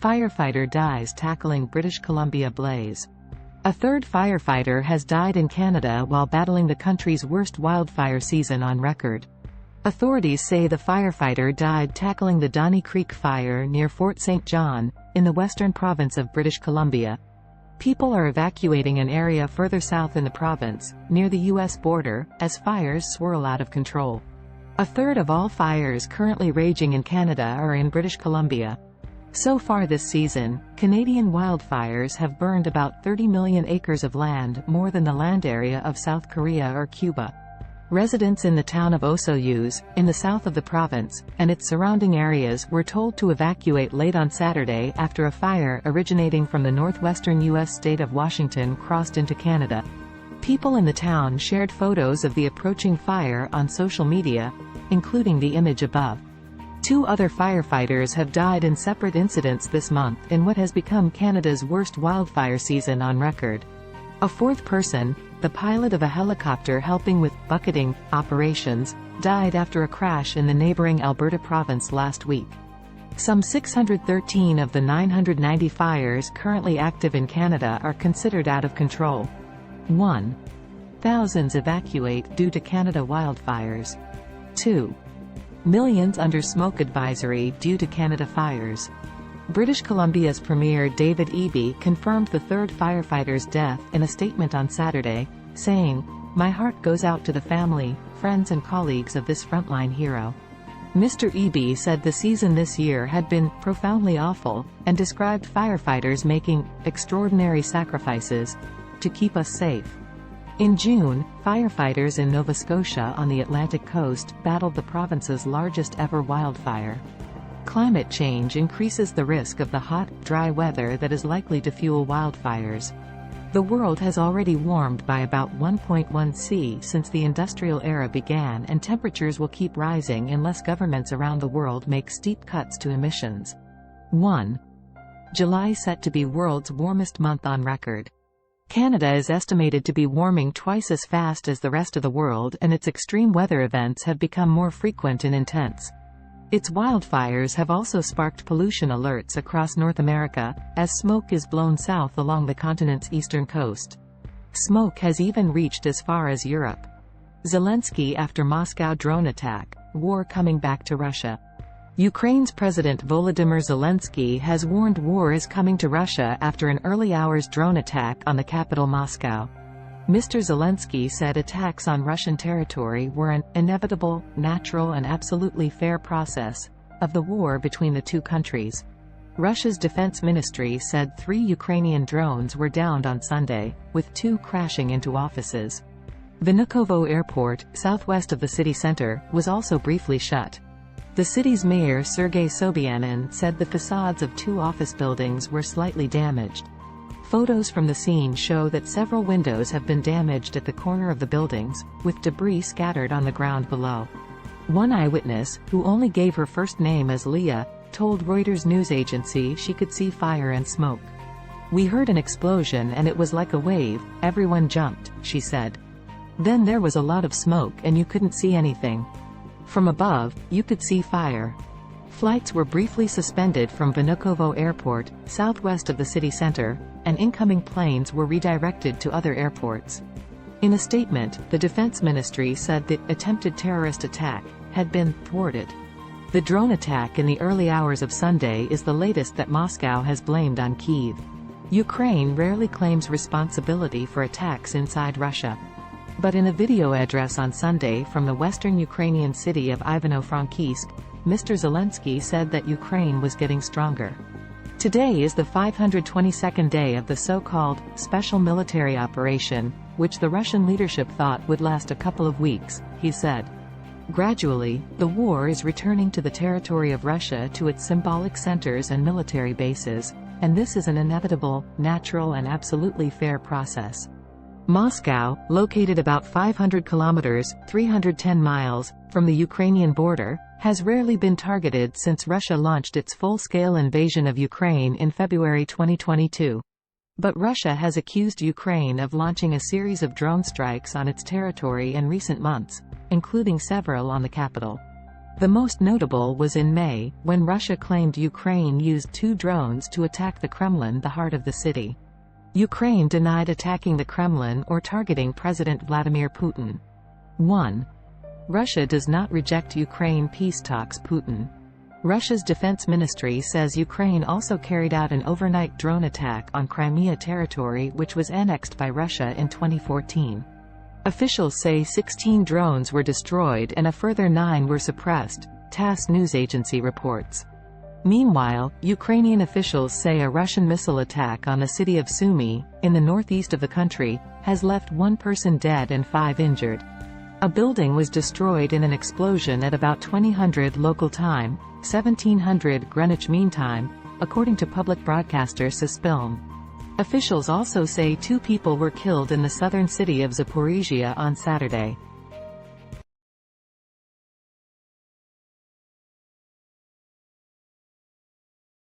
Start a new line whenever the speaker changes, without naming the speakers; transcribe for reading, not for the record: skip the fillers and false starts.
Firefighter dies tackling British Columbia blaze. A third firefighter has died in Canada while battling the country's worst wildfire season on record. Authorities say the firefighter died tackling the Donnie Creek fire near Fort St. John, in the western province of British Columbia. People are evacuating an area further south in the province, near the U.S. border, as fires swirl out of control. A third of all fires currently raging in Canada are in British Columbia. So far this season, Canadian wildfires have burned about 30 million acres of land, more than the land area of South Korea or Cuba. Residents in the town of Osoyoos, in the south of the province, and its surrounding areas were told to evacuate late on Saturday after a fire originating from the northwestern U.S. state of Washington crossed into Canada. People in the town shared photos of the approaching fire on social media, including the image above. 2 other firefighters have died in separate incidents this month in what has become Canada's worst wildfire season on record. A fourth person, the pilot of a helicopter helping with bucketing operations, died after a crash in the neighboring Alberta province last week. Some 613 of the 990 fires currently active in Canada are considered out of control. 1. Thousands evacuate due to Canada wildfires. 2. Millions under smoke advisory due to Canada fires. British Columbia's Premier David Eby confirmed the third firefighter's death in a statement on Saturday, saying, "My heart goes out to the family, friends and colleagues of this frontline hero." Mr. Eby said the season this year had been profoundly awful, and described firefighters making extraordinary sacrifices to keep us safe. In June, firefighters in Nova Scotia on the Atlantic coast battled the province's largest ever wildfire. Climate change increases the risk of the hot, dry weather that is likely to fuel wildfires. The world has already warmed by about 1.1 C since the industrial era began, and temperatures will keep rising unless governments around the world make steep cuts to emissions. 1. July set to be world's warmest month on record. Canada is estimated to be warming twice as fast as the rest of the world, and its extreme weather events have become more frequent and intense. Its wildfires have also sparked pollution alerts across North America, as smoke is blown south along the continent's eastern coast. Smoke has even reached as far as Europe. Zelensky after Moscow drone attack, war coming back to Russia. Ukraine's President Volodymyr Zelensky has warned war is coming to Russia after an early hours drone attack on the capital Moscow. Mr. Zelensky said attacks on Russian territory were an inevitable, natural and absolutely fair process of the war between the two countries. Russia's defense ministry said 3 Ukrainian drones were downed on Sunday, with 2 crashing into offices. Vnukovo Airport, southwest of the city center, was also briefly shut. The city's mayor Sergei Sobyanin said the facades of 2 office buildings were slightly damaged. Photos from the scene show that several windows have been damaged at the corner of the buildings, with debris scattered on the ground below. One eyewitness, who only gave her first name as Leah, told Reuters news agency she could see fire and smoke. "We heard an explosion and it was like a wave, everyone jumped," she said. "Then there was a lot of smoke and you couldn't see anything. From above, you could see fire." Flights were briefly suspended from Vnukovo Airport, southwest of the city center, and incoming planes were redirected to other airports. In a statement, the defense ministry said the attempted terrorist attack had been thwarted. The drone attack in the early hours of Sunday is the latest that Moscow has blamed on Kyiv. Ukraine rarely claims responsibility for attacks inside Russia. But in a video address on Sunday from the western Ukrainian city of Ivano-Frankivsk, Mr. Zelensky said that Ukraine was getting stronger. Today is the 522nd day of the so-called special military operation, which the Russian leadership thought would last a couple of weeks, he said. Gradually, the war is returning to the territory of Russia to its symbolic centers and military bases, and this is an inevitable, natural and absolutely fair process. Moscow, located about 500 kilometers, 310 miles, from the Ukrainian border, has rarely been targeted since Russia launched its full-scale invasion of Ukraine in February 2022. But Russia has accused Ukraine of launching a series of drone strikes on its territory in recent months, including several on the capital. The most notable was in May, when Russia claimed Ukraine used 2 drones to attack the Kremlin, the heart of the city. Ukraine denied attacking the Kremlin or targeting President Vladimir Putin. 1. Russia does not reject Ukraine peace talks. Putin. Russia's defense ministry says Ukraine also carried out an overnight drone attack on Crimea territory, which was annexed by Russia in 2014. Officials say 16 drones were destroyed and a further 9 were suppressed, TASS news agency reports. Meanwhile, Ukrainian officials say a Russian missile attack on the city of Sumy, in the northeast of the country, has left 1 person dead and 5 injured. A building was destroyed in an explosion at about 2000 local time, 1700 Greenwich Mean Time, according to public broadcaster Suspilm. Officials also say 2 people were killed in the southern city of Zaporizhia on Saturday.